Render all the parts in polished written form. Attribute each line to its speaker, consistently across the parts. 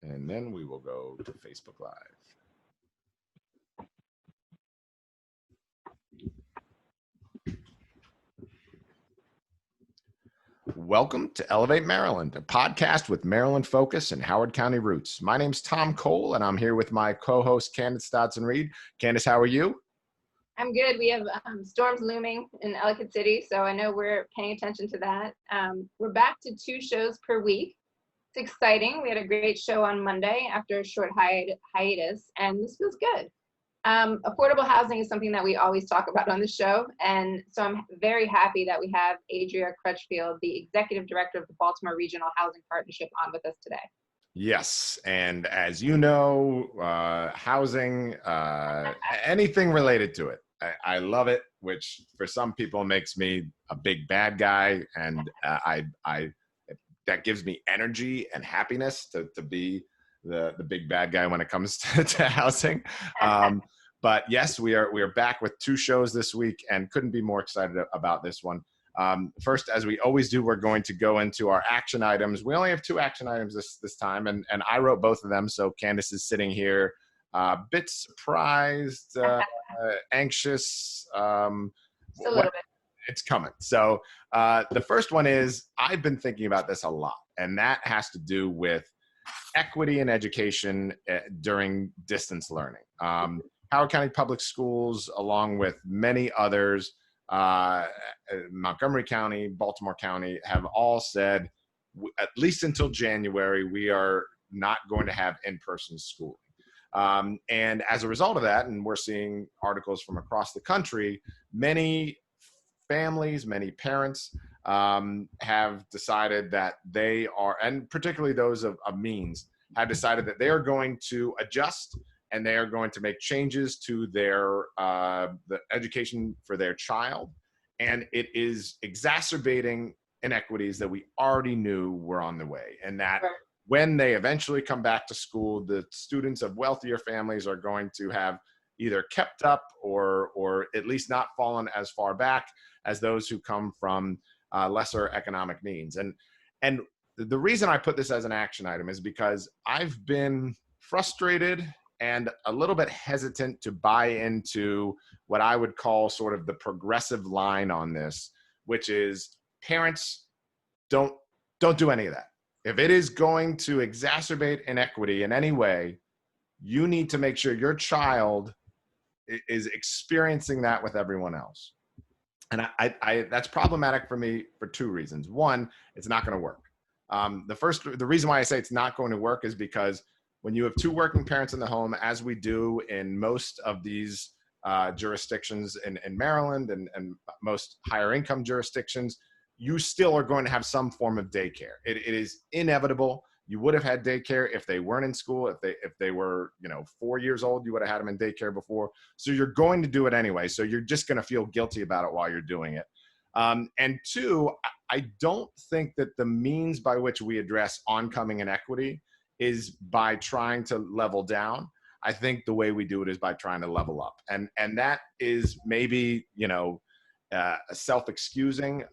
Speaker 1: And then we will go to Facebook Live. Welcome to Elevate Maryland, a podcast with Maryland focus and Howard County roots. My name's Tom Cole, and I'm here with my co-host, Candace Dodson-Reed. Candace, how are you?
Speaker 2: I'm good. We have storms looming in Ellicott City, so I know we're paying attention to that. We're back to 2 shows per week. It's exciting. We had a great show on Monday after a short hiatus, and this feels good. Affordable housing is something that we always talk about on the show, and so I'm very happy that we have Adria Crutchfield, the Executive Director of the Baltimore Regional Housing Partnership, on with us today.
Speaker 1: Yes, and as you know, housing, anything related to it, I love it, which for some people makes me a big bad guy, and that gives me energy and happiness to be the big bad guy when it comes to housing. But yes, we are back with 2 shows this week, and couldn't be more excited about this one. First, as we always do, we're going to go into our action items. We only have 2 action items this time, and I wrote both of them. So Candace is sitting here, a bit surprised, anxious.
Speaker 2: Just a little bit.
Speaker 1: It's coming. So the first one is, I've been thinking about this a lot, and that has to do with equity in education during distance learning. Howard County Public Schools, along with many others, Montgomery County, Baltimore County, have all said, at least until January, we are not going to have in-person schooling. And as a result of that, and we're seeing articles from across the country, many families, many parents have decided that they are, and particularly those of means, have decided that they are going to adjust, and they are going to make changes to their the education for their child. And it is exacerbating inequities that we already knew were on the way. And that when they eventually come back to school, the students of wealthier families are going to have either kept up or at least not fallen as far back as those who come from lesser economic means. And the reason I put this as an action item is because I've been frustrated and a little bit hesitant to buy into what I would call sort of the progressive line on this, which is parents don't do any of that. If it is going to exacerbate inequity in any way, you need to make sure your child is experiencing that with everyone else. And I that's problematic for me for 2 reasons. One, it's not going to work. The reason why I say it's not going to work is because when you have 2 working parents in the home, as we do in most of these jurisdictions in Maryland and most higher income jurisdictions, you still are going to have some form of daycare. It is inevitable. You would have had daycare if they weren't in school. If they were 4 years old, you would have had them in daycare before. So you're going to do it anyway. So you're just going to feel guilty about it while you're doing it. And 2, I don't think that the means by which we address oncoming inequity is by trying to level down. I think the way we do it is by trying to level up. And that is maybe, self-excusing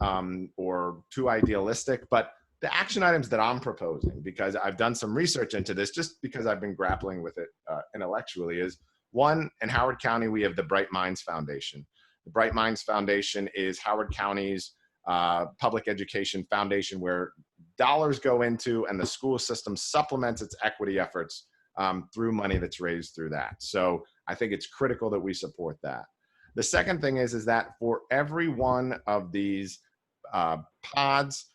Speaker 1: or too idealistic, but the action items that I'm proposing, because I've done some research into this, just because I've been grappling with it intellectually, is 1, in Howard County, we have the Bright Minds Foundation. The Bright Minds Foundation is Howard County's public education foundation where dollars go into, and the school system supplements its equity efforts through money that's raised through that. So I think it's critical that we support that. The second thing is that for every one of these pods,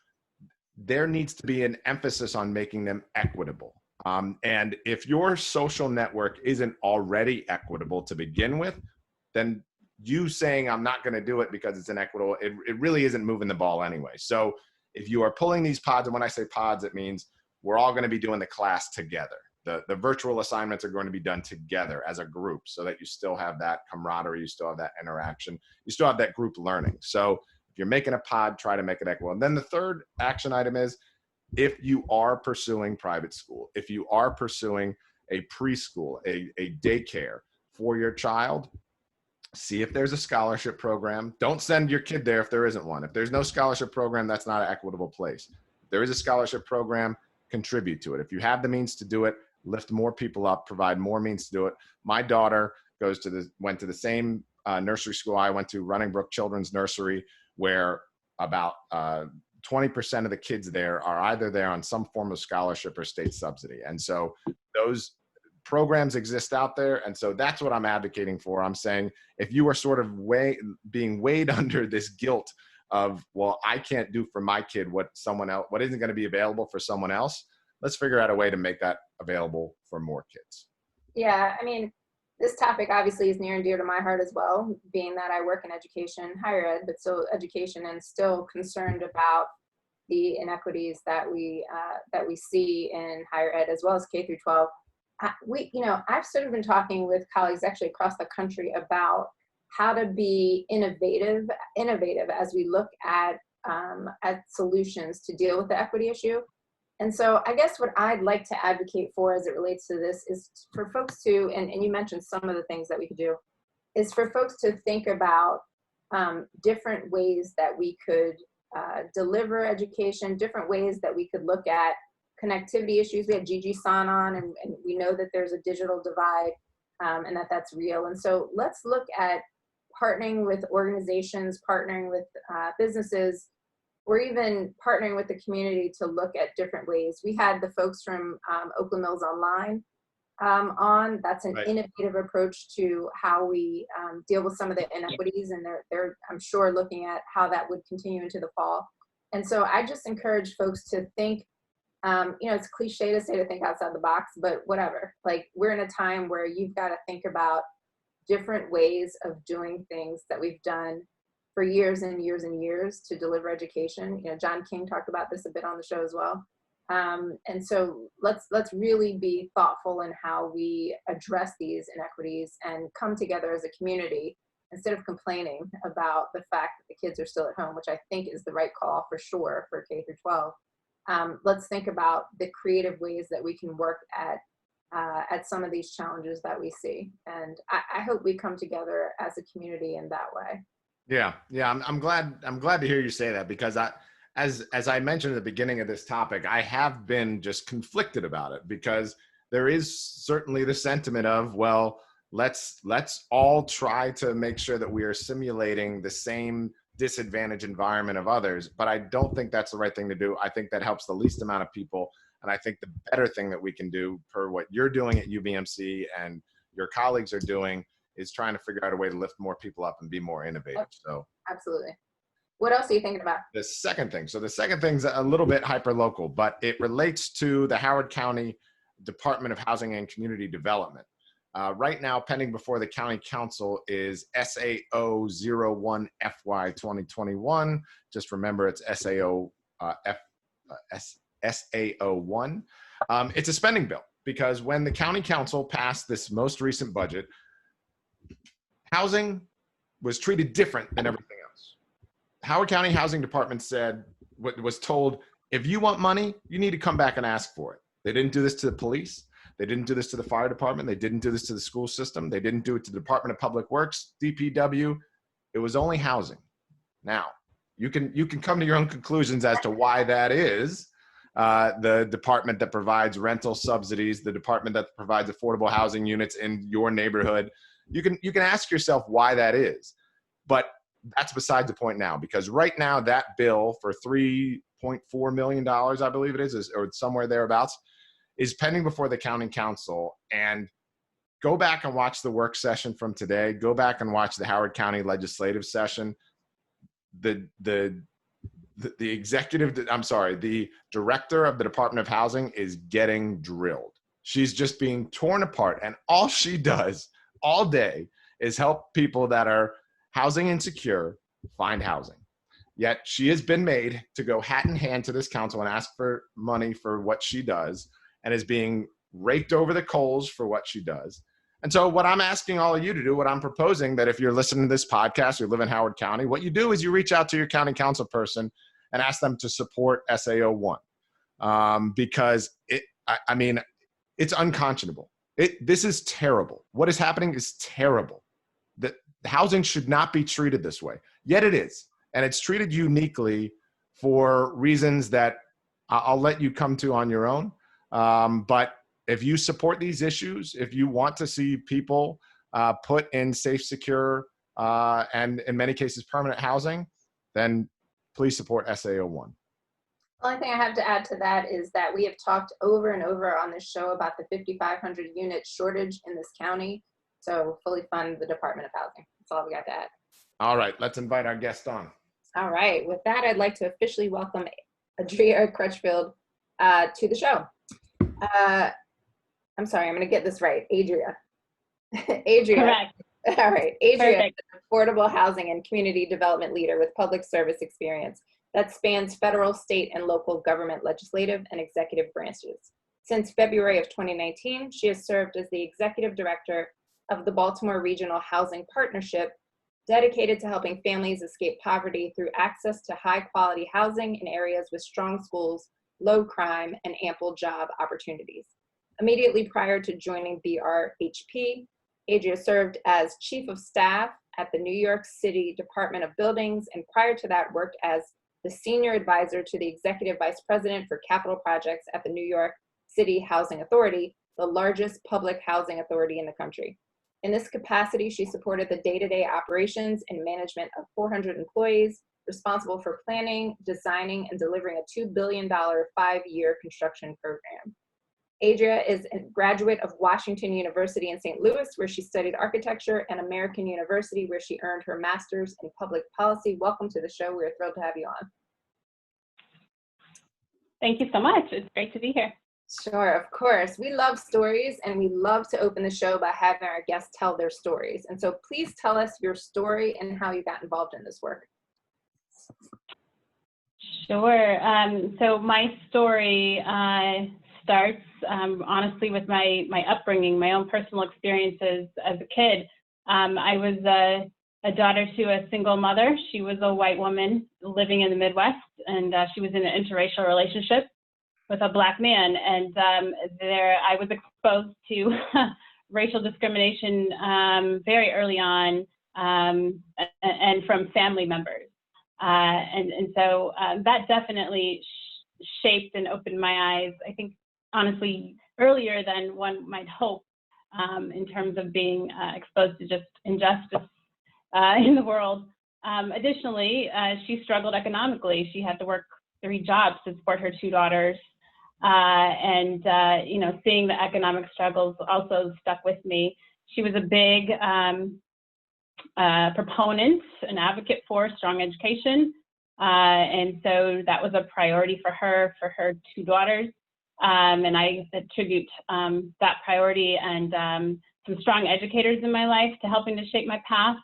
Speaker 1: there needs to be an emphasis on making them equitable. And if your social network isn't already equitable to begin with, then you saying I'm not going to do it because it's inequitable, it really isn't moving the ball anyway. So if you are pulling these pods, and when I say pods, it means we're all going to be doing the class together. The virtual assignments are going to be done together as a group so that you still have that camaraderie, you still have that interaction, you still have that group learning. So if you're making a pod, try to make it equitable. And then the third action item is, if you are pursuing private school, if you are pursuing a preschool, a daycare for your child, see if there's a scholarship program. Don't send your kid there if there isn't one. If there's no scholarship program, that's not an equitable place. If there is a scholarship program, contribute to it. If you have the means to do it, lift more people up, provide more means to do it. My daughter went to the same nursery school I went to, Running Brook Children's Nursery, where about 20% of the kids there are either there on some form of scholarship or state subsidy. And so those programs exist out there. And so that's what I'm advocating for. I'm saying, if you are sort of being weighed under this guilt of, well, I can't do for my kid what isn't going to be available for someone else, let's figure out a way to make that available for more kids.
Speaker 2: Yeah, I mean, this topic obviously is near and dear to my heart as well, being that I work in education, higher ed, but still education, and still concerned about the inequities that we see in higher ed as well as K through 12. I've sort of been talking with colleagues actually across the country about how to be innovative as we look at solutions to deal with the equity issue. And so I guess what I'd like to advocate for as it relates to this is for folks to, and you mentioned some of the things that we could do, is for folks to think about different ways that we could deliver education, different ways that we could look at connectivity issues. We had Gigi San on, and we know that there's a digital divide and that's real. And so let's look at partnering with organizations, partnering with businesses, or even partnering with the community to look at different ways. We had the folks from Oakland Mills Online on. That's an innovative approach to how we deal with some of the inequities, and they're I'm sure looking at how that would continue into the fall. And so I just encourage folks to think, it's cliche to say to think outside the box, but whatever. Like, we're in a time where you've got to think about different ways of doing things that we've done for years and years and years to deliver education. John King talked about this a bit on the show as well. And so let's really be thoughtful in how we address these inequities and come together as a community instead of complaining about the fact that the kids are still at home, which I think is the right call for sure for K through 12. Let's think about the creative ways that we can work at some of these challenges that we see. And I hope we come together as a community in that way.
Speaker 1: Yeah. I'm glad to hear you say that, because as I mentioned at the beginning of this topic, I have been just conflicted about it, because there is certainly the sentiment of, well, let's all try to make sure that we are simulating the same disadvantaged environment of others. But I don't think that's the right thing to do. I think that helps the least amount of people. And I think the better thing that we can do, per what you're doing at UVMC and your colleagues are doing, is trying to figure out a way to lift more people up and be more innovative. So
Speaker 2: absolutely. What else are you thinking about?
Speaker 1: The second thing's a little bit hyper-local, but it relates to the Howard County Department of Housing and Community Development. Right now, pending before the County Council is SAO 01 FY 2021. Just remember, it's SAO1. It's a spending bill, because when the County Council passed this most recent budget, housing was treated different than everything else. Howard County Housing Department was told, if you want money, you need to come back and ask for it. They didn't do this to the police. They didn't do this to the fire department. They didn't do this to the school system. They didn't do it to the Department of Public Works, DPW. It was only housing. Now, you can come to your own conclusions as to why that is. The department that provides rental subsidies, the department that provides affordable housing units in your neighborhood. You can ask yourself why that is, but that's beside the point now, because right now that bill for $3.4 million, I believe it is, or somewhere thereabouts, is pending before the County Council. And go back and watch the work session from today. Go back and watch the Howard County legislative session. The director of the Department of Housing is getting drilled. She's just being torn apart, and all she does all day is help people that are housing insecure find housing. Yet she has been made to go hat in hand to this council and ask for money for what she does, and is being raked over the coals for what she does. And so what I'm asking all of you to do, what I'm proposing, that if you're listening to this podcast, you live in Howard County, what you do is you reach out to your county council person and ask them to support SAO1, because it's unconscionable. This is terrible. What is happening is terrible. The housing should not be treated this way, yet it is. And it's treated uniquely for reasons that I'll let you come to on your own. But if you support these issues, if you want to see people put in safe, secure, and in many cases permanent housing, then please support SA01.
Speaker 2: The only thing I have to add to that is that we have talked over and over on this show about the 5,500 unit shortage in this county. So fully fund the Department of Housing. That's all we got to add.
Speaker 1: All right, let's invite our guest on.
Speaker 2: All right, with that, I'd like to officially welcome Adria Crutchfield to the show. I'm sorry, I'm going to get this right. Adria. Adria.
Speaker 3: Correct.
Speaker 2: All right. Adria
Speaker 3: Perfect.
Speaker 2: is an affordable housing and community development leader with public service experience that spans federal, state, and local government legislative and executive branches. Since February of 2019, she has served as the executive director of the Baltimore Regional Housing Partnership, dedicated to helping families escape poverty through access to high-quality housing in areas with strong schools, low crime, and ample job opportunities. Immediately prior to joining BRHP, Adria served as chief of staff at the New York City Department of Buildings, and prior to that worked as the senior advisor to the executive vice president for capital projects at the New York City Housing Authority, the largest public housing authority in the country. In this capacity, she supported the day-to-day operations and management of 400 employees, responsible for planning, designing, and delivering a $2 billion 5-year construction program. Adria is a graduate of Washington University in St. Louis, where she studied architecture, and American University, where she earned her master's in public policy. Welcome to the show. We're thrilled to have you on.
Speaker 3: Thank you so much. It's great to be here.
Speaker 2: Sure, of course. We love stories, and we love to open the show by having our guests tell their stories. And so please tell us your story and how you got involved in this work.
Speaker 3: Sure. So my story starts honestly with my upbringing, my own personal experiences as a kid. I was a daughter to a single mother. She was a white woman living in the Midwest, and she was in an interracial relationship with a Black man. And there I was exposed to racial discrimination very early on, and from family members. And so that definitely shaped and opened my eyes, I think, honestly, earlier than one might hope, in terms of being exposed to just injustice in the world. Additionally, she struggled economically. She had to work 3 jobs to support her 2 daughters. And you know, seeing the economic struggles also stuck with me. She was a big proponent, an advocate for strong education. And so that was a priority for her 2 daughters. And I attribute that priority and some strong educators in my life to helping to shape my path.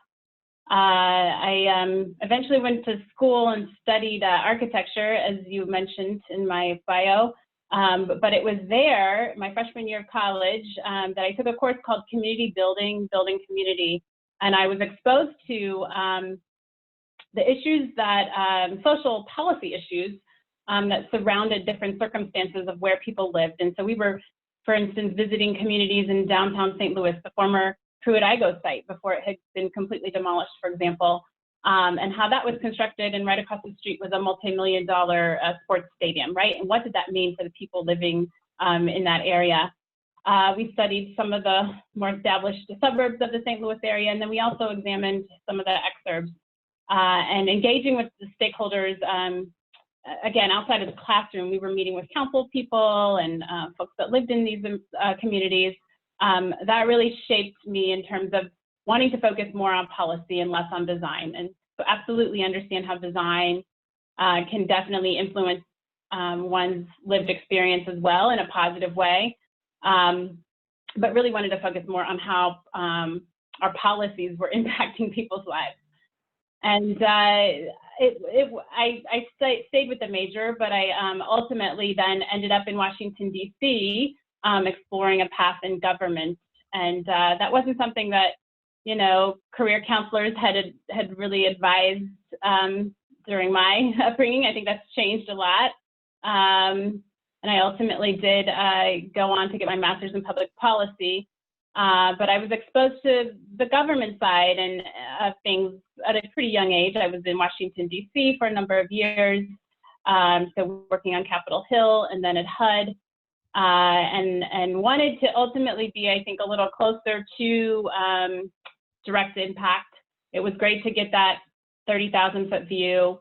Speaker 3: I eventually went to school and studied architecture, as you mentioned in my bio. But it was there, my freshman year of college, that I took a course called Community Building Community. And I was exposed to the issues that, social policy issues that surrounded different circumstances of where people lived. And so we were, for instance, visiting communities in downtown St. Louis, the former Pruitt-Igoe site before it had been completely demolished, for example, and how that was constructed, and right across the street was a multi-million-dollar sports stadium, right? And what did that mean for the people living in that area? We studied some of the more established suburbs of the St. Louis area, and then we also examined some of the exurbs and engaging with the stakeholders. Again, outside of the classroom, we were meeting with council people and folks that lived in these communities. That really shaped me in terms of wanting to focus more on policy and less on design. And so absolutely understand how design can definitely influence one's lived experience as well in a positive way. But really wanted to focus more on how our policies were impacting people's lives. And I stayed with the major, but I ultimately then ended up in Washington, D.C., exploring a path in government. And that wasn't something that, you know, career counselors had really advised during my upbringing. I think that's changed a lot. And I ultimately did go on to get my master's in public policy. But I was exposed to the government side and things at a pretty young age. I was in Washington, D.C. for a number of years. So working on Capitol Hill and then at HUD, and wanted to ultimately be, I think, a little closer to direct impact. It was great to get that 30,000-foot view.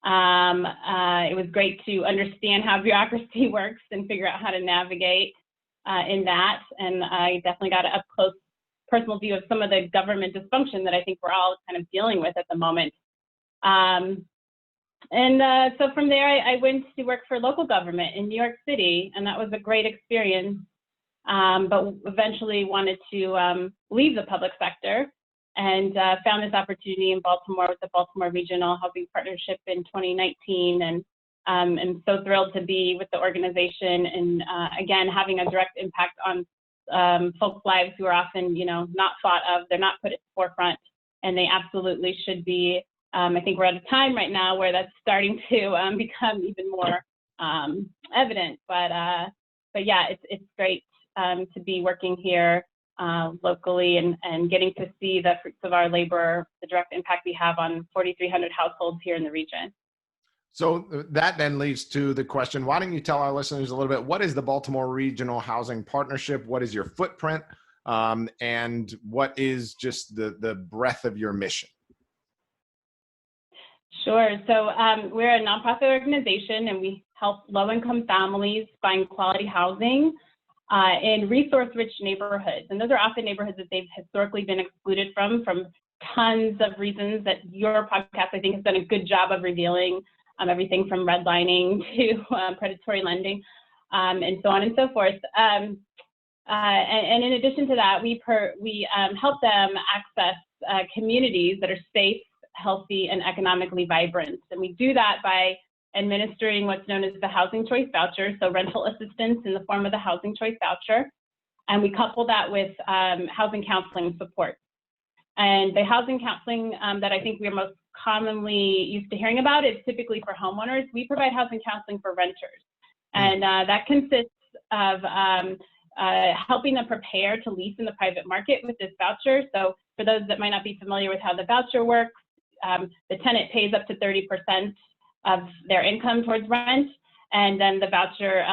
Speaker 3: It was great to understand how bureaucracy works and figure out how to navigate in that. And I definitely got an up-close personal view of some of the government dysfunction that I think we're all kind of dealing with at the moment. So from there, I went to work for local government in New York City, and that was a great experience, but eventually wanted to leave the public sector and found this opportunity in Baltimore with the Baltimore Regional Housing Partnership in 2019, and I'm so thrilled to be with the organization and again, having a direct impact on folks' lives who are often, not thought of, they're not put at the forefront, and they absolutely should be. I think we're at a time right now where that's starting to become even more evident. But yeah, it's great to be working here locally and getting to see the fruits of our labor, the direct impact we have on 4,300 households here in the region.
Speaker 1: So that then leads to the question, why don't you tell our listeners a little bit, what is the Baltimore Regional Housing Partnership? What is your footprint? And what is just the breadth of your mission?
Speaker 3: Sure. So we're a nonprofit organization, and we help low-income families find quality housing in resource-rich neighborhoods. And those are often neighborhoods that they've historically been excluded from tons of reasons that your podcast, I think, has done a good job of revealing, everything from redlining to predatory lending, and so on and so forth. And in addition to that, we help them access communities that are safe, healthy, and economically vibrant. And we do that by administering what's known as the Housing Choice Voucher, so rental assistance in the form of the Housing Choice Voucher. And we couple that with housing counseling support. And the housing counseling that I think we're most commonly used to hearing about is typically for homeowners. We provide housing counseling for renters. And that consists of helping them prepare to lease in the private market with this voucher. So for those that might not be familiar with how the voucher works, the tenant pays up to 30% of their income towards rent, and then the voucher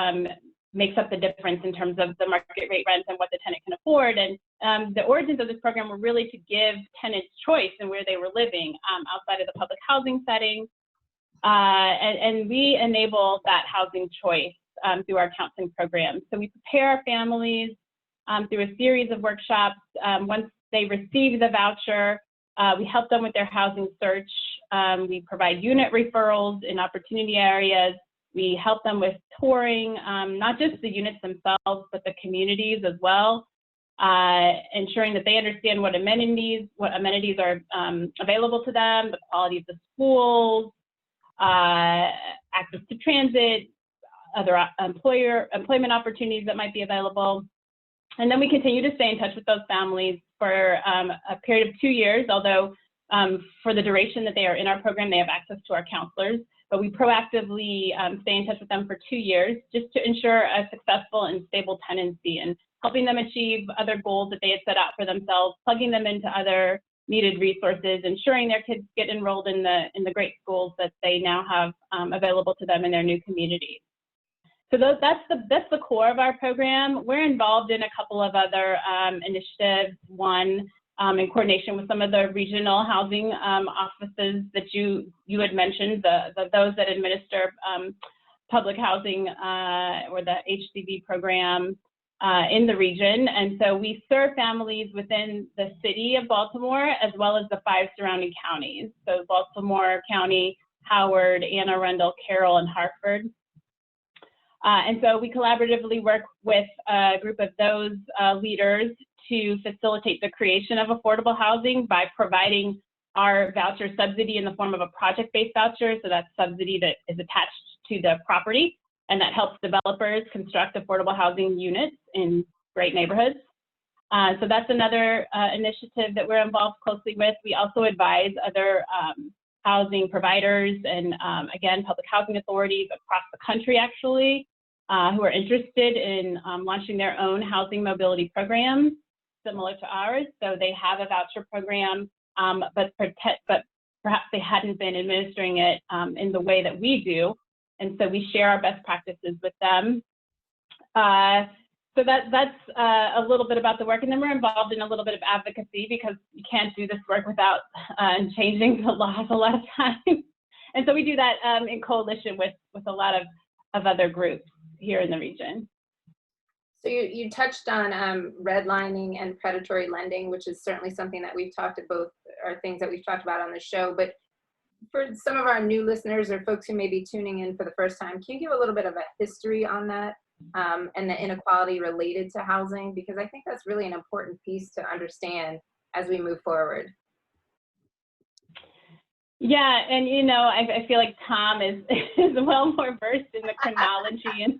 Speaker 3: makes up the difference in terms of the market rate rent and what the tenant can afford. And the origins of this program were really to give tenants choice in where they were living outside of the public housing setting. And we enable that housing choice through our counseling program. So we prepare our families through a series of workshops. Once they receive the voucher, we help them with their housing search. We provide unit referrals in opportunity areas. We help them with touring, not just the units themselves, but the communities as well, ensuring that they understand what amenities are available to them, the quality of the schools, access to transit, other employment opportunities that might be available. And then we continue to stay in touch with those families for a period of 2 years, although for the duration that they are in our program, they have access to our counselors. But we proactively stay in touch with them for 2 years just to ensure a successful and stable tenancy and helping them achieve other goals that they had set out for themselves, plugging them into other needed resources, ensuring their kids get enrolled in the great schools that they now have available to them in their new communities. So that's the core of our program. We're involved in a couple of other initiatives. One, in coordination with some of the regional housing offices that you had mentioned, those that administer public housing or the HCV program in the region. And so we serve families within the city of Baltimore as well as the 5 surrounding counties. So Baltimore County, Howard, Anne Arundel, Carroll, and Hartford. And so we collaboratively work with a group of those leaders to facilitate the creation of affordable housing by providing our voucher subsidy in the form of a project-based voucher. So that's subsidy that is attached to the property, and that helps developers construct affordable housing units in great neighborhoods. So that's another initiative that we're involved closely with. We also advise other housing providers and, again, public housing authorities across the country, actually, who are interested in launching their own housing mobility programs similar to ours. So they have a voucher program, but perhaps they hadn't been administering it in the way that we do. And so we share our best practices with them. So that's a little bit about the work. And then we're involved in a little bit of advocacy, because you can't do this work without changing the laws a lot of times. And so we do that in coalition with a lot of other groups here in the region.
Speaker 2: So you touched on redlining and predatory lending, which is certainly something that we've talked about, both are things that we've talked about on the show. But for some of our new listeners or folks who may be tuning in for the first time, can you give a little bit of a history on that and the inequality related to housing? Because I think that's really an important piece to understand as we move forward.
Speaker 3: Yeah, and you know, I feel like Tom is well more versed in the chronology and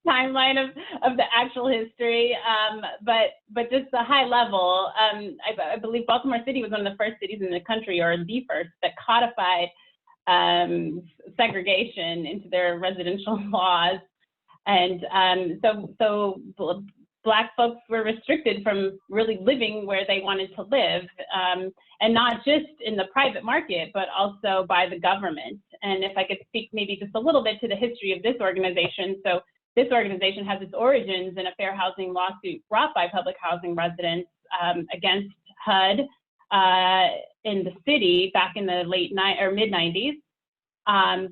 Speaker 3: timeline of the actual history, but just the high level. I believe Baltimore City was one of the first cities in the country, or the first, that codified segregation into their residential laws, and so Black folks were restricted from really living where they wanted to live, and not just in the private market, but also by the government. And if I could speak maybe just a little bit to the history of this organization. So this organization has its origins in a fair housing lawsuit brought by public housing residents against HUD in the city back in the mid 90s.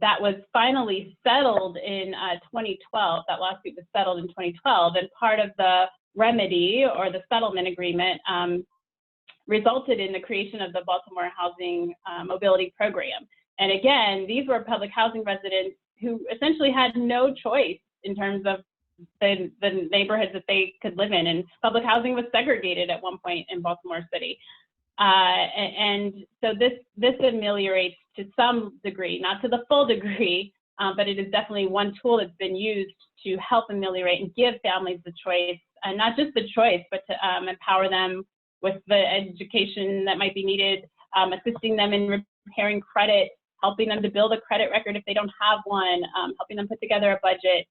Speaker 3: That was finally settled in 2012. That lawsuit was settled in 2012, and part of the remedy, or the settlement agreement, resulted in the creation of the Baltimore Housing Mobility Program. And again, these were public housing residents who essentially had no choice in terms of the neighborhoods that they could live in. And public housing was segregated at one point in Baltimore City. And so this ameliorates to some degree, not to the full degree, but it is definitely one tool that's been used to help ameliorate and give families the choice, and not just the choice, but to empower them with the education that might be needed, assisting them in repairing credit, helping them to build a credit record if they don't have one, helping them put together a budget,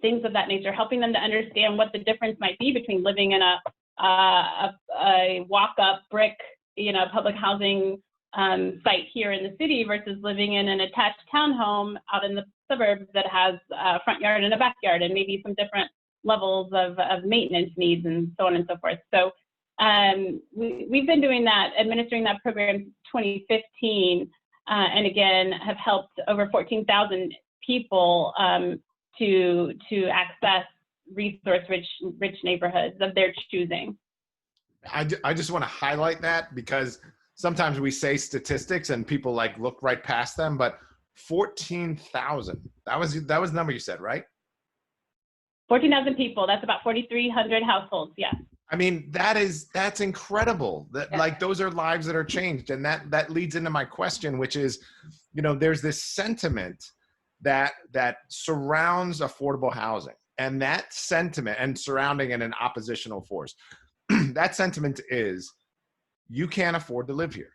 Speaker 3: things of that nature, helping them to understand what the difference might be between living in a walk-up brick, public housing site here in the city versus living in an attached townhome out in the suburbs that has a front yard and a backyard, and maybe some different levels of maintenance needs and so on and so forth. So we've been doing that, administering that program since 2015, and again have helped over 14,000 people to access resource-rich neighborhoods of their choosing.
Speaker 1: I just want to highlight that, because sometimes we say statistics and people look right past them, but 14,000, that was the number you said, right?
Speaker 3: 14,000 people, that's about 4,300 households, yeah.
Speaker 1: I mean, that's incredible. That those are lives that are changed. And that leads into my question, which is, there's this sentiment that surrounds affordable housing, and that sentiment, and surrounding it, an oppositional force. That sentiment is, you can't afford to live here.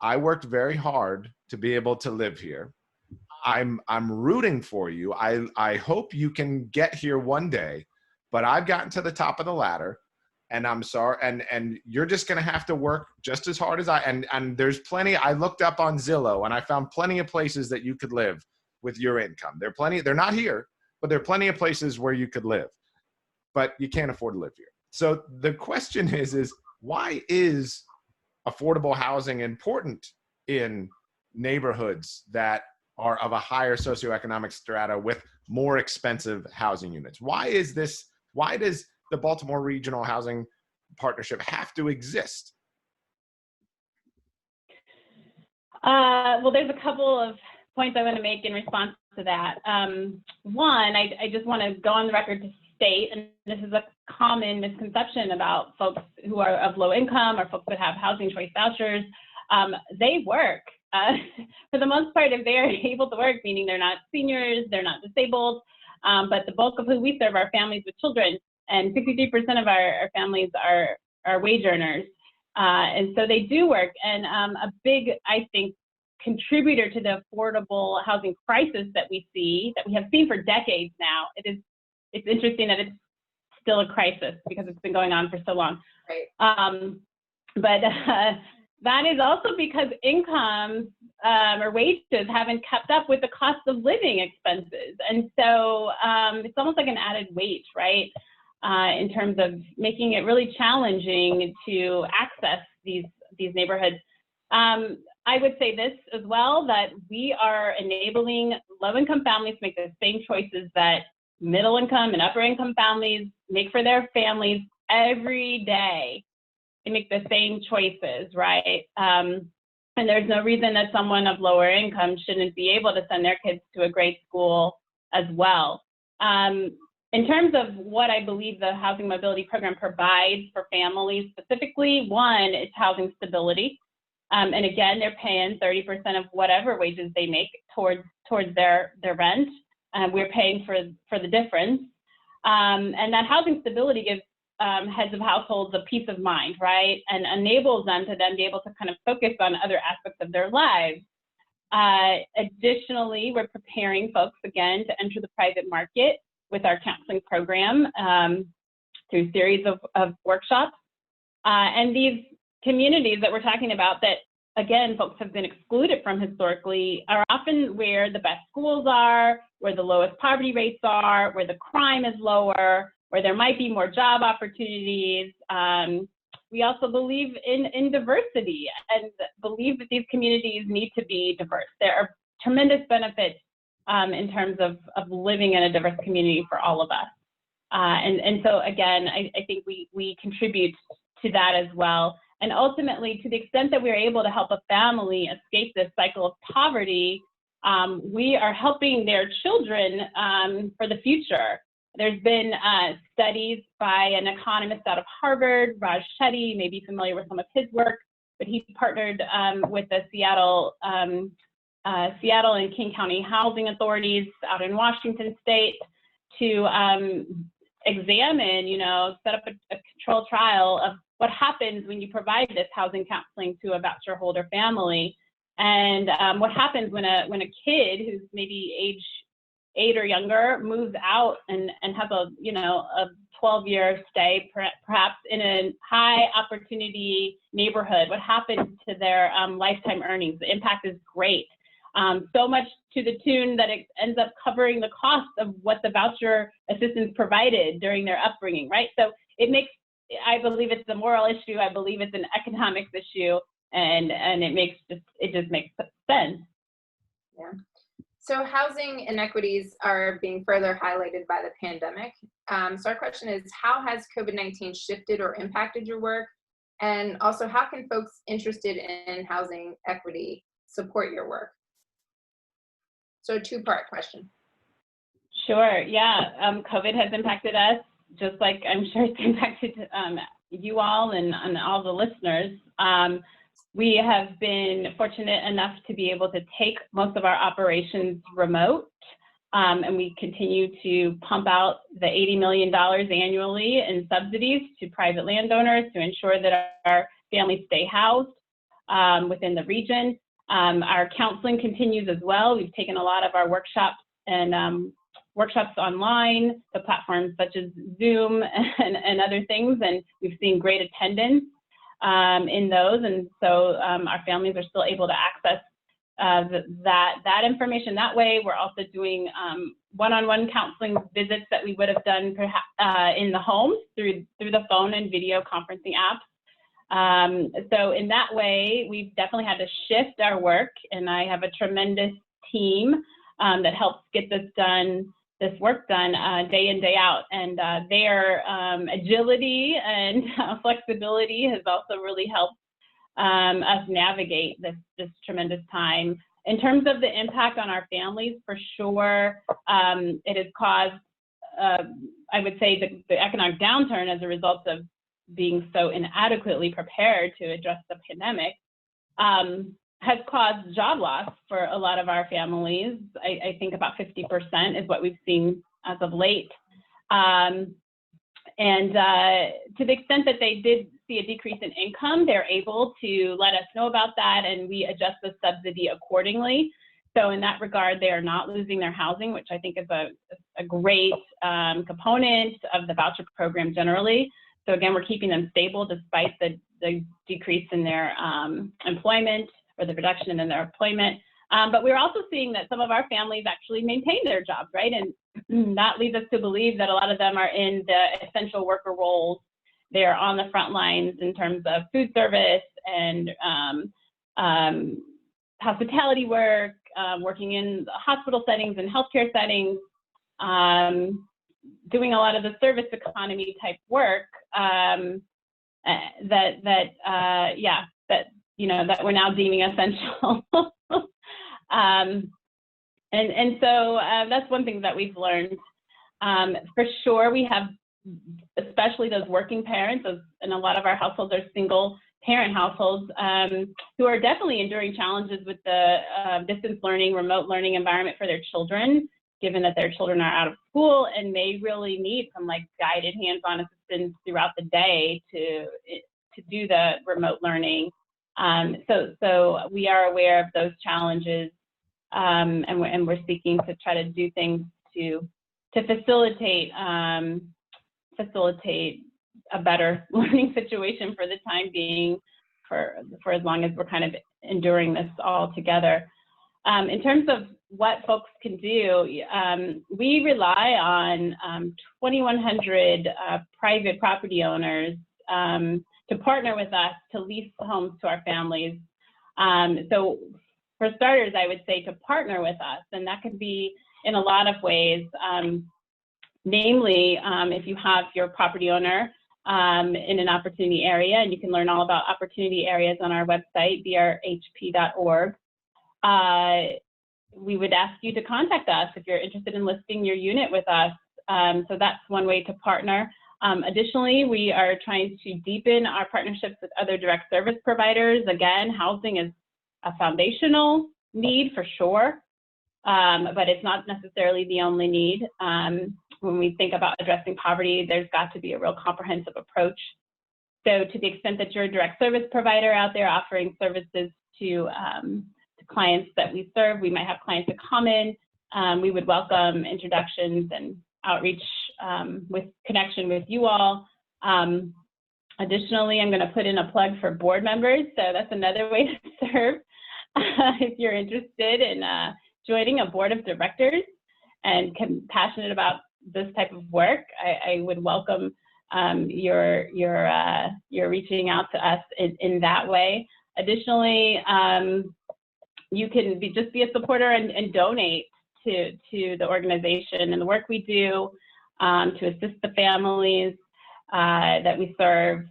Speaker 1: I worked very hard to be able to live here. I'm rooting for you. I hope you can get here one day, but I've gotten to the top of the ladder, and I'm sorry, and you're just gonna have to work just as hard as I, and there's plenty. I looked up on Zillow and I found plenty of places that you could live with your income. They're not here, but there are plenty of places where you could live, but you can't afford to live here. So the question is why is affordable housing important in neighborhoods that are of a higher socioeconomic strata with more expensive housing units? Why does the Baltimore Regional Housing Partnership have to exist?
Speaker 3: Well, there's a couple of points I want to make in response to that. One, I just want to go on the record to state, and this is a common misconception about folks who are of low income or folks that have housing choice vouchers. They work. For the most part, if they are able to work, meaning they're not seniors, they're not disabled, but the bulk of who we serve are families with children, and 63% of our families are wage earners. And so they do work. And a big, I think, contributor to the affordable housing crisis that we have seen for decades now, it's interesting that it's still a crisis because it's been going on for so long.
Speaker 2: Right.
Speaker 3: that is also because incomes or wages haven't kept up with the cost of living expenses. And so it's almost like an added weight, right? In terms of making it really challenging to access these neighborhoods. I would say this as well, that we are enabling low-income families to make the same choices that middle-income and upper-income families make for their families every day. They make the same choices, right? And there's no reason that someone of lower income shouldn't be able to send their kids to a great school as well. In terms of what I believe the Housing Mobility Program provides for families specifically, one, it's housing stability. And again, they're paying 30% of whatever wages they make towards their rent. We're paying for the difference. And that housing stability gives heads of households a peace of mind, right? And enables them to then be able to kind of focus on other aspects of their lives. Additionally, we're preparing folks again to enter the private market with our counseling program through a series of workshops. And these communities that we're talking about that, again, folks have been excluded from historically are often where the best schools are, where the lowest poverty rates are, where the crime is lower, where there might be more job opportunities. We also believe in diversity and believe that these communities need to be diverse. There are tremendous benefits in terms of living in a diverse community for all of us. And so again, I think we contribute to that as well. And ultimately, to the extent that we're able to help a family escape this cycle of poverty, we are helping their children for the future. There's been studies by an economist out of Harvard, Raj Shetty, may be familiar with some of his work, but he partnered with the Seattle and King County housing authorities out in Washington state to examine, set up a controlled trial of what happens when you provide this housing counseling to a voucher holder family, and what happens when a kid who's maybe age 8 or younger moves out and has a 12-year stay, perhaps in a high opportunity neighborhood. What happens to their lifetime earnings? The impact is great. So much to the tune that it ends up covering the cost of what the voucher assistance provided during their upbringing, right? So I believe it's a moral issue. I believe it's an economics issue, and it just makes sense.
Speaker 2: Yeah. So housing inequities are being further highlighted by the pandemic. So our question is, how has COVID-19 shifted or impacted your work? And also, how can folks interested in housing equity support your work? So a two-part question.
Speaker 3: Sure, yeah. COVID has impacted us, just like I'm sure it's impacted you all and all the listeners. We have been fortunate enough to be able to take most of our operations remote, and we continue to pump out the $80 million annually in subsidies to private landowners to ensure that our families stay housed within the region. Our counseling continues as well. We've taken a lot of our workshops and workshops online, the platforms such as Zoom and other things, and we've seen great attendance in those, and so our families are still able to access that information that way. We're also doing one-on-one counseling visits that we would have done perhaps in the homes through the phone and video conferencing apps. So in that way, we've definitely had to shift our work, and I have a tremendous team that helps get this work done day in, day out. And their agility and flexibility has also really helped us navigate this tremendous time. In terms of the impact on our families, for sure, it has caused, I would say, the economic downturn as a result of being so inadequately prepared to address the pandemic, has caused job loss for a lot of our families. I think about 50% is what we've seen as of late. And to the extent that they did see a decrease in income, they're able to let us know about that, and we adjust the subsidy accordingly. So in that regard, they are not losing their housing, which I think is a great component of the voucher program generally. So again, we're keeping them stable despite the the decrease in their employment, or the reduction in their employment. But we're also seeing that some of our families actually maintain their jobs, right? And that leads us to believe that a lot of them are in the essential worker roles. They're on the front lines in terms of food service and hospitality work, working in hospital settings and healthcare settings, doing a lot of the service economy type work that we're now deeming essential. And so that's one thing that we've learned. For sure, we have, especially those working parents, and a lot of our households are single parent households, who are definitely enduring challenges with the distance learning, remote learning environment for their children, given that their children are out of school and they really need some like guided hands-on assistance throughout the day to do the remote learning. So we are aware of those challenges, and we're seeking to try to do things to facilitate a better learning situation for the time being, for as long as we're kind of enduring this all together. In terms of what folks can do, we rely on 2,100 private property owners to partner with us to lease homes to our families. So for starters, I would say to partner with us, and that could be in a lot of ways. Namely, if you have your property owner in an opportunity area, and you can learn all about opportunity areas on our website, brhp.org, we would ask you to contact us if you're interested in listing your unit with us. So that's one way to partner. Additionally, we are trying to deepen our partnerships with other direct service providers. Again, housing is a foundational need for sure, but it's not necessarily the only need. When we think about addressing poverty, there's got to be a real comprehensive approach. So to the extent that you're a direct service provider out there offering services to clients that we serve, we might have clients that come in. We would welcome introductions and outreach with connection with you all. Additionally, I'm going to put in a plug for board members. So that's another way to serve. If you're interested in joining a board of directors and passionate about this type of work, I would welcome your reaching out to us in that way. Additionally, you can just be a supporter and donate to the organization and the work we do to assist the families that we serve.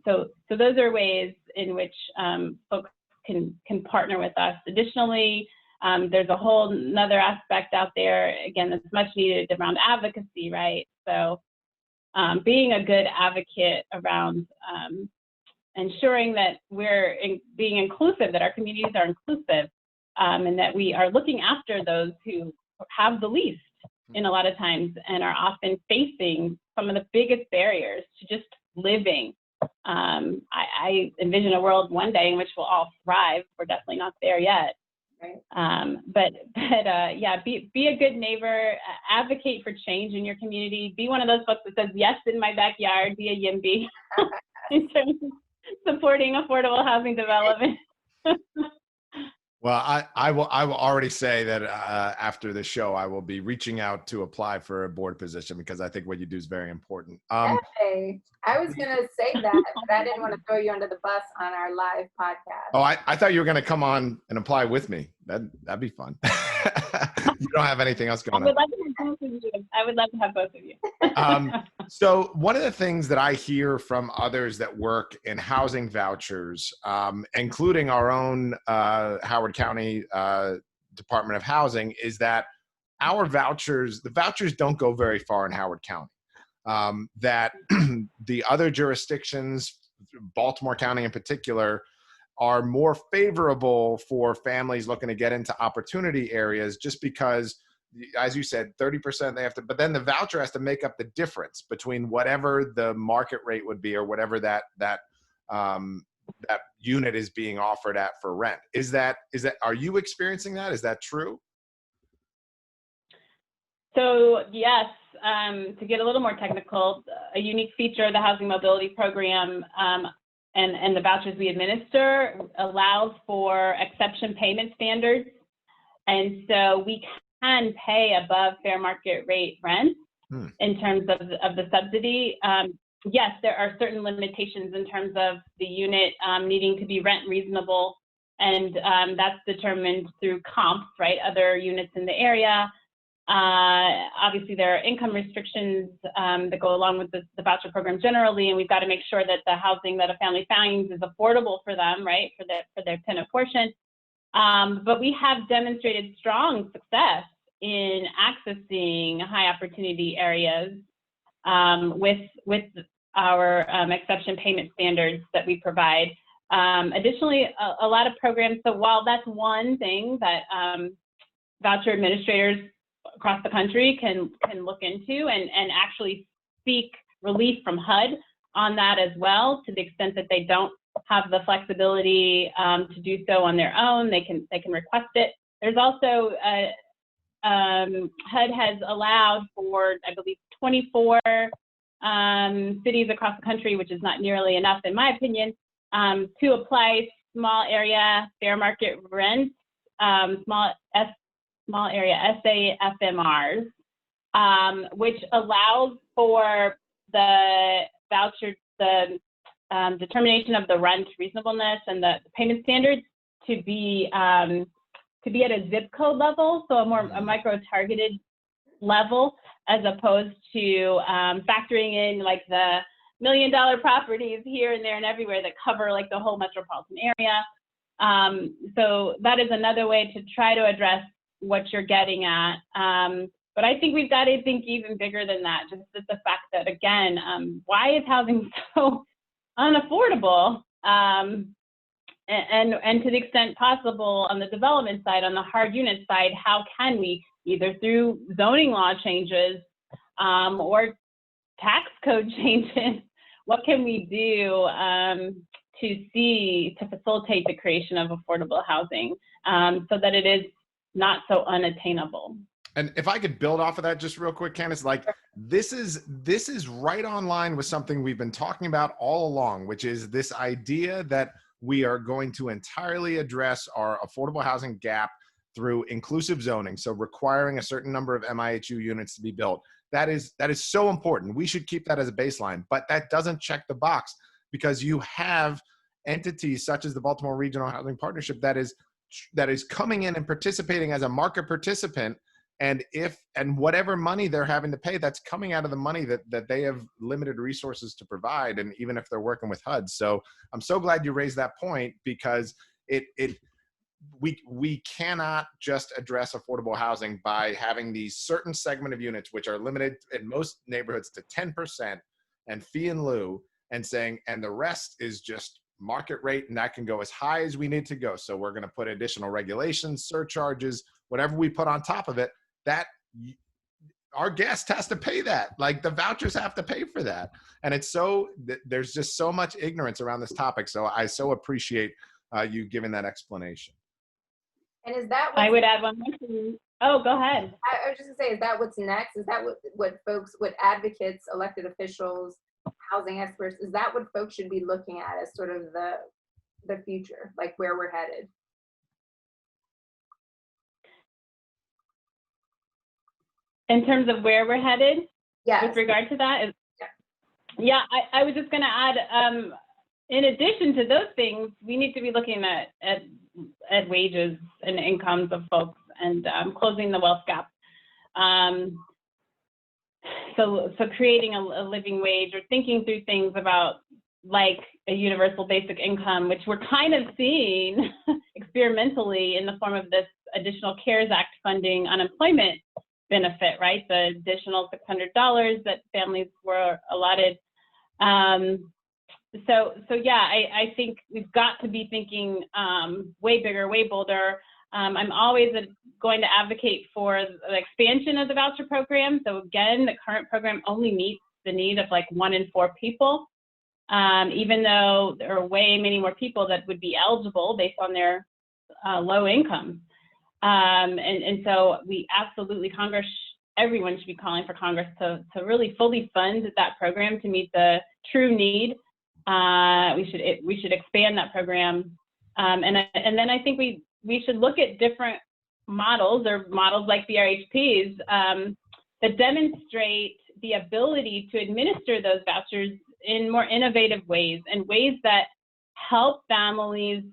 Speaker 3: So those are ways in which folks can partner with us. Additionally, there's a whole another aspect out there, again, that's much needed around advocacy, right? So being a good advocate around ensuring that we're being inclusive, that our communities are inclusive, and that we are looking after those who have the least in a lot of times and are often facing some of the biggest barriers to just living. I envision a world one day in which we'll all thrive. We're definitely not there yet. Right. But yeah, be a good neighbor, advocate for change in your community, be one of those folks that says, yes, in my backyard, be a YIMBY in terms of supporting affordable housing development.
Speaker 1: Well, I will already say that after the show, I will be reaching out to apply for a board position because I think what you do is very important.
Speaker 2: Hey, I was going to say that, but I didn't want to throw you under the bus on our live podcast.
Speaker 1: Oh, I thought you were going to come on and apply with me. That'd be fun. You don't have anything else going on.
Speaker 3: I would love to have both of you.
Speaker 1: So one of the things that I hear from others that work in housing vouchers, including our own Howard County Department of Housing, is that the vouchers don't go very far in Howard County. That the other jurisdictions, Baltimore County in particular, are more favorable for families looking to get into opportunity areas just because, as you said, 30% they have to, but then the voucher has to make up the difference between whatever the market rate would be or whatever that unit is being offered at for rent. Are you experiencing that? Is that true?
Speaker 3: So yes, to get a little more technical, a unique feature of the Housing Mobility Program and the vouchers we administer allows for exception payment standards. And so we can pay above fair market rate rent in terms of the subsidy. Yes, there are certain limitations in terms of the unit needing to be rent reasonable, and that's determined through comps, right? Other units in the area. Obviously, there are income restrictions that go along with the voucher program generally, and we've got to make sure that the housing that a family finds is affordable for them, right, for their tenant portion. But we have demonstrated strong success in accessing high opportunity areas with our exception payment standards that we provide. Additionally, a lot of programs, so while that's one thing that voucher administrators across the country can look into and actually seek relief from HUD on that as well, to the extent that they don't have the flexibility to do so on their own, they can request it. There's also HUD has allowed for, I believe, 24 cities across the country, which is not nearly enough in my opinion, to apply small area fair market rent, small area SAFMRs, which allows for the voucher, the determination of the rent reasonableness and the payment standards to be at a zip code level, so a micro-targeted level, as opposed to factoring in like the $1 million properties here and there and everywhere that cover like the whole metropolitan area. So that is another way to try to address what you're getting at. But I think we've got to think even bigger than that, just the fact that, again, why is housing so unaffordable? And to the extent possible on the development side, on the hard unit side, how can we, either through zoning law changes or tax code changes, what can we do to facilitate the creation of affordable housing so that it is not so unattainable?
Speaker 1: And if I could build off of that just real quick, Candace, like this is right on line with something we've been talking about all along, which is this idea that we are going to entirely address our affordable housing gap through inclusive zoning. So requiring a certain number of MIHU units to be built. That is so important. We should keep that as a baseline, but that doesn't check the box, because you have entities such as the Baltimore Regional Housing Partnership that is coming in and participating as a market participant. And whatever money they're having to pay, that's coming out of the money that they have limited resources to provide, and even if they're working with HUD. So I'm so glad you raised that point, because we cannot just address affordable housing by having these certain segment of units, which are limited in most neighborhoods to 10% and fee in lieu, and saying, and the rest is just market rate, and that can go as high as we need to go. So we're going to put additional regulations, surcharges, whatever we put on top of it, that our guest has to pay that. Like the vouchers have to pay for that. And it's there's just so much ignorance around this topic. So I so appreciate you giving that explanation.
Speaker 2: And is that
Speaker 3: I would add one more thing. Oh, go ahead.
Speaker 2: I was just gonna say, is that what's next? Is that what advocates, elected officials, housing experts, is that what folks should be looking at as sort of the future, like where we're headed?
Speaker 3: In terms of where we're headed,
Speaker 2: yes,
Speaker 3: with regard to that, yeah, I was just going to add, in addition to those things, we need to be looking at wages and incomes of folks and closing the wealth gap. So creating a living wage, or thinking through things about like a universal basic income, which we're kind of seeing experimentally in the form of this additional CARES Act funding unemployment benefit, right? The additional $600 that families were allotted. So yeah, I think we've got to be thinking way bigger, way bolder. I'm always going to advocate for the expansion of the voucher program. So again, the current program only meets the need of like 1 in 4 people, even though there are way many more people that would be eligible based on their low income. And so we absolutely, everyone should be calling for Congress to really fully fund that program to meet the true need We should expand that program. And then I think we should look at different models, or models like BRHPs, that demonstrate the ability to administer those vouchers in more innovative ways, and ways that help families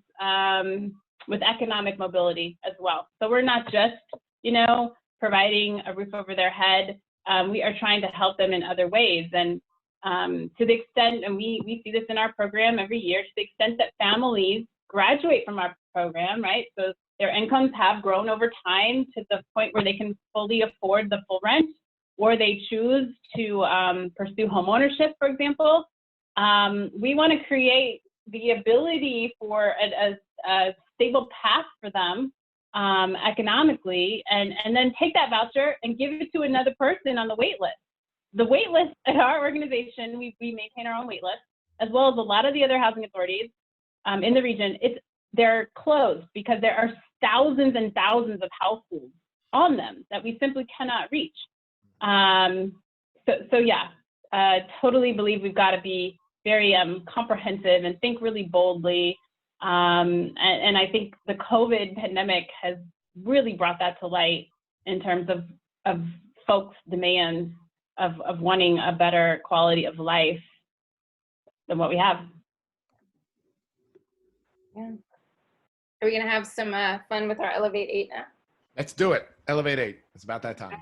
Speaker 3: with economic mobility as well. So we're not just, providing a roof over their head. We are trying to help them in other ways. And to the extent, and we see this in our program every year, to the extent that families graduate from our program, right? So their incomes have grown over time to the point where they can fully afford the full rent, or they choose to pursue homeownership, for example. We want to create the ability for a stable path for them economically, and then take that voucher and give it to another person on the wait list. The wait list at our organization, we maintain our own wait list, as well as a lot of the other housing authorities in the region. They're closed because there are thousands and thousands of households on them that we simply cannot reach. Totally believe we've got to be very comprehensive and think really boldly. And I think the COVID pandemic has really brought that to light in terms of folks' demands of wanting a better quality of life than what we have.
Speaker 2: Yeah. Are we gonna have some fun with our Elevate 8 now?
Speaker 1: Let's do it. Elevate 8. It's about that time.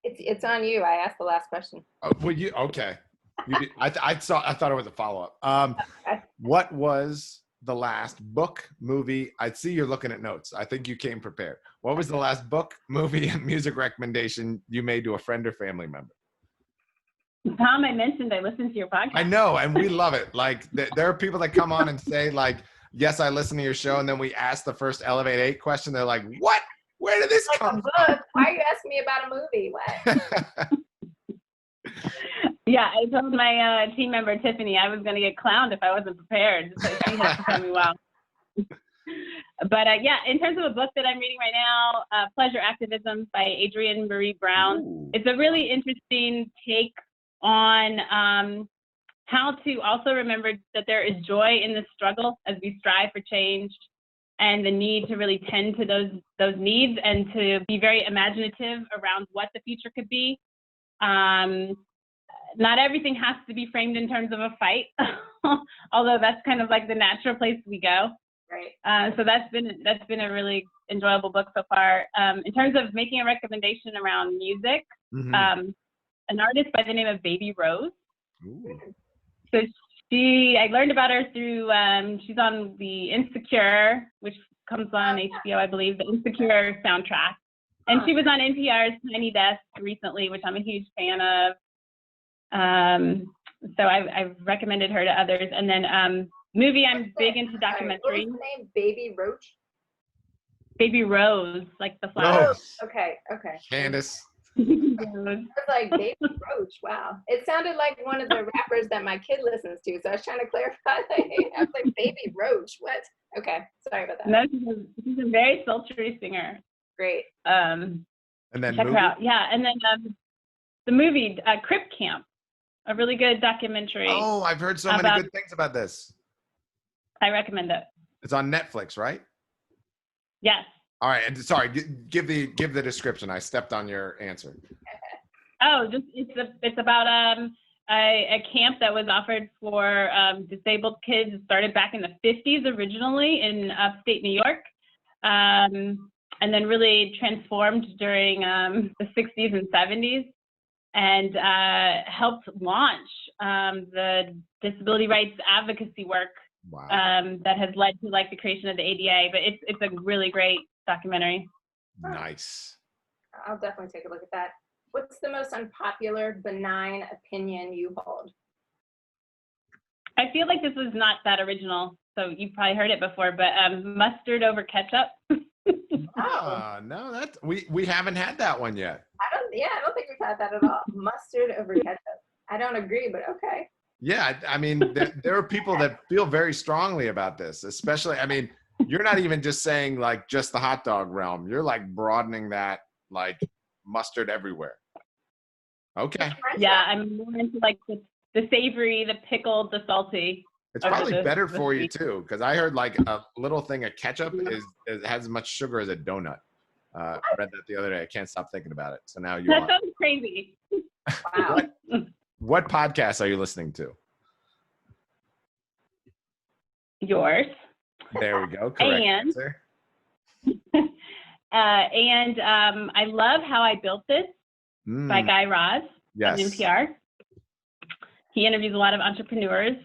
Speaker 2: It's on you. I asked the last question.
Speaker 1: Oh, well, okay. I thought it was a follow-up. What was the last book, movie? I see you're looking at notes. I think you came prepared. What was the last book, movie, and music recommendation you made to a friend or family member?
Speaker 3: Tom, I mentioned I listened to your podcast.
Speaker 1: I know, and we love it. Like, there are people that come on and say, like, yes, I listen to your show, and then we ask the first Elevate 8 question. They're like, what? Where did this come from?
Speaker 2: Why are you asking me about a movie? What?
Speaker 3: Yeah, I told my team member, Tiffany, I was going to get clowned if I wasn't prepared. So she has to tell me well. But in terms of a book that I'm reading right now, Pleasure Activism by Adrienne Marie Brown. Ooh. It's a really interesting take on how to also remember that there is joy in the struggle as we strive for change, and the need to really tend to those needs, and to be very imaginative around what the future could be. Not everything has to be framed in terms of a fight, although that's kind of like the natural place we go.
Speaker 2: Right.
Speaker 3: So that's been a really enjoyable book so far. In terms of making a recommendation around music, an artist by the name of Baby Rose. Ooh. So I learned about her through, she's on the Insecure, which comes on HBO, I believe, the Insecure soundtrack. And she was on NPR's Tiny Desk recently, which I'm a huge fan of. So I've recommended her to others. And then movie, I'm big into documentaries.
Speaker 2: What was the name? Baby Roach?
Speaker 3: Baby Rose, like the flower.
Speaker 2: Rose. Okay.
Speaker 1: Candace.
Speaker 2: I was like, Baby Roach, wow. It sounded like one of the rappers that my kid listens to, so I was trying to clarify. I was like, Baby Roach, what? Okay, sorry about that.
Speaker 3: No, she's a very sultry singer.
Speaker 2: Great.
Speaker 1: And then
Speaker 3: check her out. Yeah, and then the movie, Crip Camp, a really good documentary.
Speaker 1: Oh, I've heard so many good things about this.
Speaker 3: I recommend it.
Speaker 1: It's on Netflix, right?
Speaker 3: Yes.
Speaker 1: All right, and sorry, give the description. I stepped on your answer.
Speaker 3: Oh, it's about a camp that was offered for disabled kids. It started back in the 50s originally in upstate New York, and then really transformed during the 60s and 70s, and helped launch the disability rights advocacy work. Wow. That has led to like the creation of the ADA. But it's a really great documentary.
Speaker 1: Nice.
Speaker 2: I'll definitely take a look at that. What's the most unpopular, benign opinion you hold?
Speaker 3: I feel like this was not that original, so you've probably heard it before, but mustard over ketchup.
Speaker 1: No, we haven't had that one yet.
Speaker 2: I don't think we've had that at all. Mustard over ketchup. I don't agree, but okay.
Speaker 1: Yeah, I mean, there are people that feel very strongly about this, especially, I mean, you're not even just saying like just the hot dog realm. You're like broadening that, like mustard everywhere. Okay.
Speaker 3: Yeah, I'm more into like the the savory, the pickled, the salty.
Speaker 1: It's
Speaker 3: over
Speaker 1: probably better
Speaker 3: the
Speaker 1: for you
Speaker 3: sweet.
Speaker 1: too, because I heard like a little thing of ketchup has as much sugar as a donut. I read that the other day. I can't stop thinking about it. So now you
Speaker 3: That
Speaker 1: want.
Speaker 3: sounds crazy.
Speaker 2: Wow.
Speaker 1: What podcast are you listening to?
Speaker 3: Yours.
Speaker 1: There we go. Correct
Speaker 3: And
Speaker 1: answer.
Speaker 3: I love How I Built This by Guy Raz on
Speaker 1: Yes.
Speaker 3: NPR. He interviews a lot of entrepreneurs.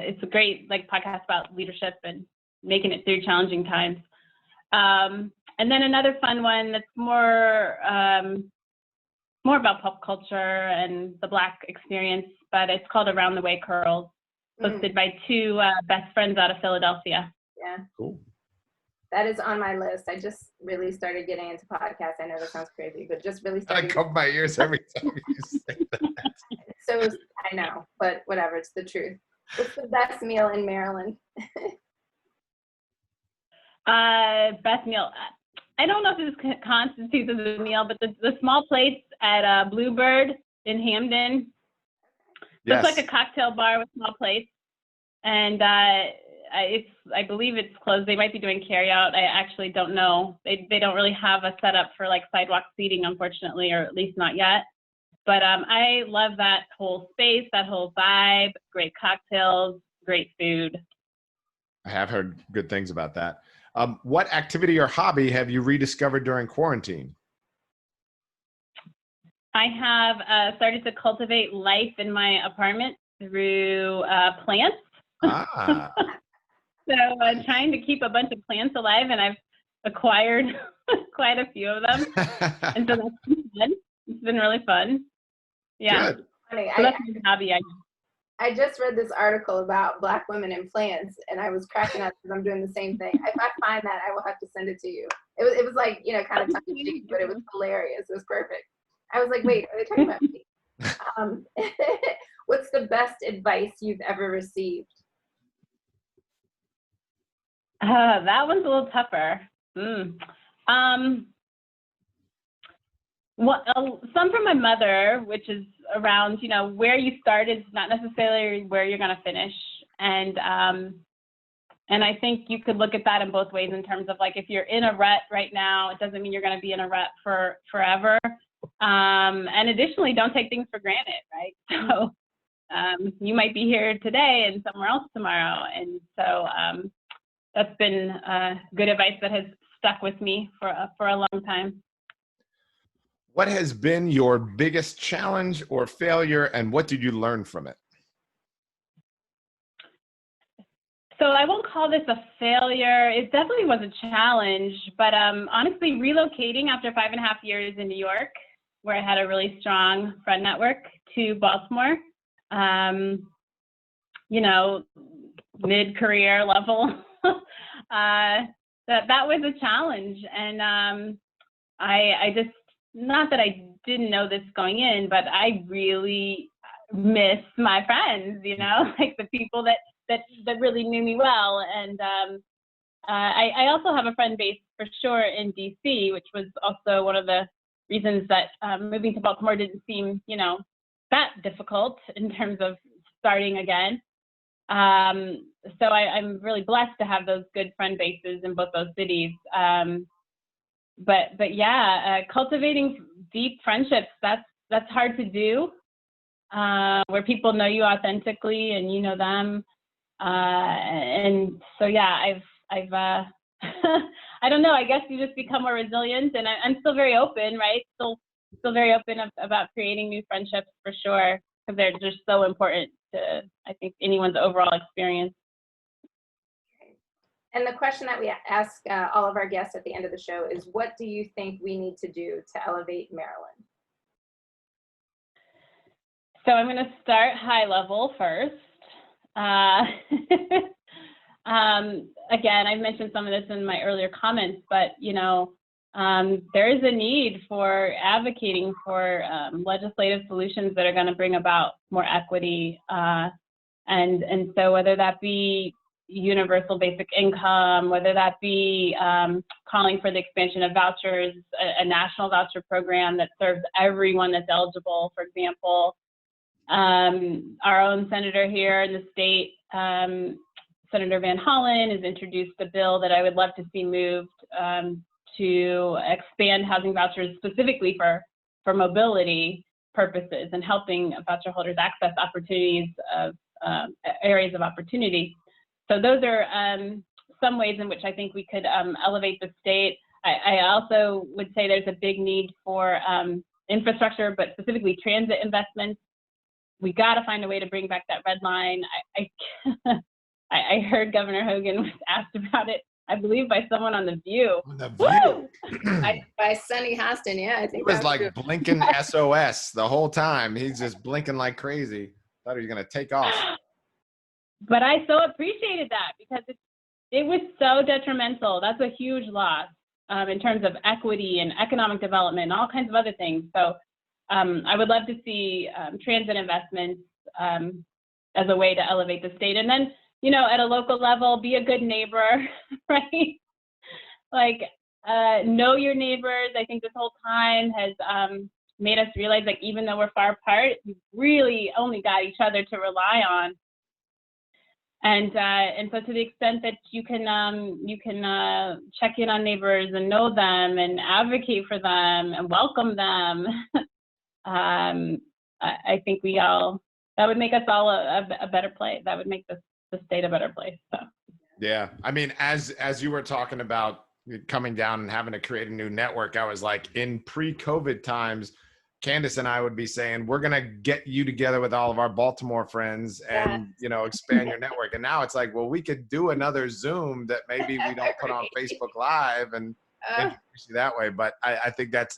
Speaker 3: It's a great podcast about leadership and making it through challenging times. And then another fun one that's more about pop culture and the Black experience, but it's called Around the Way Curls, hosted by two best friends out of Philadelphia.
Speaker 2: Yeah.
Speaker 1: Cool.
Speaker 2: That is on my list. I just really started getting into podcasts. I know that sounds crazy, but just really
Speaker 1: I
Speaker 2: started.
Speaker 1: cover my ears every time you say that.
Speaker 2: So I know, but whatever, it's the truth. What's the best meal in Maryland?
Speaker 3: Best meal. I don't know if this constitutes as a meal, but the small place at Bluebird in Hamden. So
Speaker 1: Yes.
Speaker 3: it's like a cocktail bar with small plates, and I believe it's closed. They might be doing carry out. I actually don't know. They don't really have a setup for like sidewalk seating, unfortunately, or at least not yet. But I love that whole space, that whole vibe, great cocktails, great food.
Speaker 1: I have heard good things about that. What activity or hobby have you rediscovered during quarantine?
Speaker 3: I have started to cultivate life in my apartment through plants.
Speaker 1: Ah.
Speaker 3: So I'm trying to keep a bunch of plants alive, and I've acquired quite a few of them. And so that's been fun. It's been really fun. Yeah.
Speaker 1: Good.
Speaker 2: Funny,
Speaker 3: So that's my hobby.
Speaker 2: I just read this article about Black women in plants, and I was cracking up because I'm doing the same thing. If I find that, I will have to send it to you. It was like, kind of tongue in cheek, but it was hilarious. It was perfect. I was like, wait, are they talking about me? What's the best advice you've ever received?
Speaker 3: That one's a little tougher. Some from my mother, which is around, where you started is not necessarily where you're going to finish. And I think you could look at that in both ways in terms of like, if you're in a rut right now, it doesn't mean you're going to be in a rut for forever. And additionally, don't take things for granted, right? So you might be here today and somewhere else tomorrow. And so that's been good advice that has stuck with me for a long time.
Speaker 1: What has been your biggest challenge or failure, and what did you learn from it?
Speaker 3: So I won't call this a failure. It definitely was a challenge, but honestly, relocating after 5.5 years in New York, where I had a really strong friend network, to Baltimore, mid-career level, that was a challenge. And I just, not that I didn't know this going in, but I really miss my friends, like the people that really knew me well. And I also have a friend base for sure in DC, which was also one of the reasons that moving to Baltimore didn't seem, that difficult in terms of starting again. So I'm really blessed to have those good friend bases in both those cities. But yeah, cultivating deep friendships, that's hard to do, where people know you authentically and you know them. And so, yeah, I've I don't know, I guess you just become more resilient, and I'm still very open, right? Still very open about creating new friendships for sure, because they're just so important to, I think, anyone's overall experience.
Speaker 2: And the question that we ask all of our guests at the end of the show is, what do you think we need to do to elevate Maryland?
Speaker 3: So I'm going to start high level first. Again, I've mentioned some of this in my earlier comments, but there is a need for advocating for legislative solutions that are going to bring about more equity, and so whether that be universal basic income, whether that be calling for the expansion of vouchers, a national voucher program that serves everyone that's eligible, for example. Our own senator here in the state, Senator Van Hollen, has introduced a bill that I would love to see moved to expand housing vouchers specifically for mobility purposes and helping voucher holders access opportunities of areas of opportunity. So those are some ways in which I think we could elevate the state. I also would say there's a big need for infrastructure, but specifically transit investments. We got to find a way to bring back that red line. I heard Governor Hogan was asked about it, I believe, by someone on The View.
Speaker 1: The View.
Speaker 2: By Sunny Hostin, yeah, I think
Speaker 1: he was like blinking SOS the whole time. He's just blinking like crazy. Thought he was gonna take off.
Speaker 3: But I so appreciated that because it was so detrimental. That's a huge loss in terms of equity and economic development and all kinds of other things. So I would love to see transit investments as a way to elevate the state. And then, you know, at a local level, be a good neighbor, right? Like, know your neighbors. I think this whole time has made us realize, like, even though we're far apart, we really only got each other to rely on. And so to the extent that you can check in on neighbors and know them and advocate for them and welcome them, I think that would make us all a better place. That would make the state a better place. So.
Speaker 1: Yeah, I mean, as you were talking about coming down and having to create a new network, I was like, in pre-COVID times, Candace and I would be saying, we're going to get you together with all of our Baltimore friends and, you know, expand your network. And now it's like, well, we could do another Zoom that maybe we don't put on Facebook Live and introduce you that way. But I think that's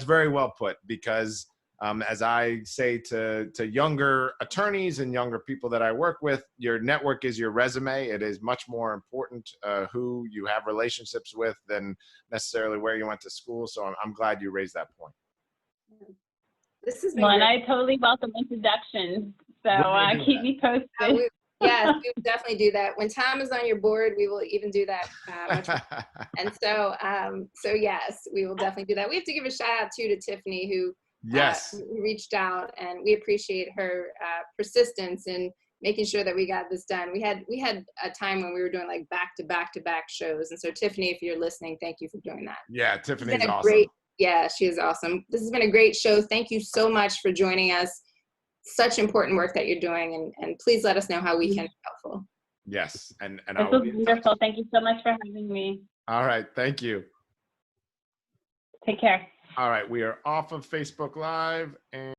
Speaker 1: very well put, because as I say to younger attorneys and younger people that I work with, your network is your resume. It is much more important who you have relationships with than necessarily where you went to school. So I'm glad you raised that point.
Speaker 2: This is
Speaker 3: and I totally welcome introductions. So keep me posted.
Speaker 2: Yes, we will definitely do that. When Tom is on your board, we will even do that. And so yes, we will definitely do that. We have to give a shout out too to Tiffany, who reached out, and we appreciate her persistence in making sure that we got this done. We had a time when we were doing like back-to-back shows, and so Tiffany, if you're listening, thank you for doing that.
Speaker 1: Yeah, Tiffany's awesome.
Speaker 2: Yeah, she is awesome. This has been a great show. Thank you so much for joining us. Such important work that you're doing, and please let us know how we can be helpful.
Speaker 1: Yes, and
Speaker 3: this was wonderful. Thank you so much for having me.
Speaker 1: All right, thank you.
Speaker 3: Take care.
Speaker 1: All right, we are off of Facebook Live, and